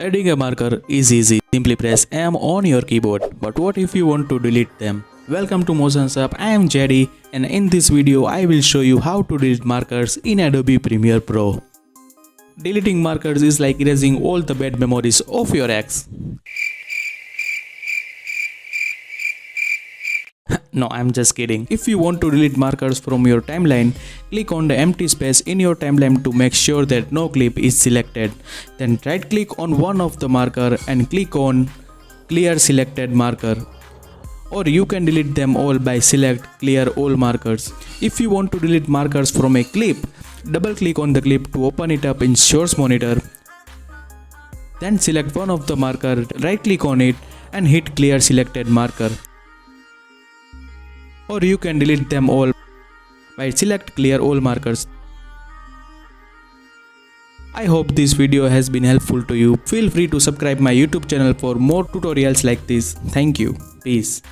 Adding a marker is easy. Simply press M on your keyboard. But what if you want to delete them? Welcome to Motions Up. I am Jedi, and in this video I will show you how to delete markers in Adobe Premiere Pro. Deleting markers is like erasing all the bad memories of your ex. No, I'm just kidding. If you want to delete markers from your timeline, click on the empty space in your timeline to make sure that no clip is selected. Then right click on one of the marker and click on clear selected marker. Or you can delete them all by select clear all markers. If you want to delete markers from a clip, double click on the clip to open it up in Source Monitor. Then select one of the marker, right click on it and hit clear selected marker. Or you can delete them all by select clear all markers. I hope this video has been helpful to you. Feel free to subscribe my YouTube channel for more tutorials like this. Thank you. Peace.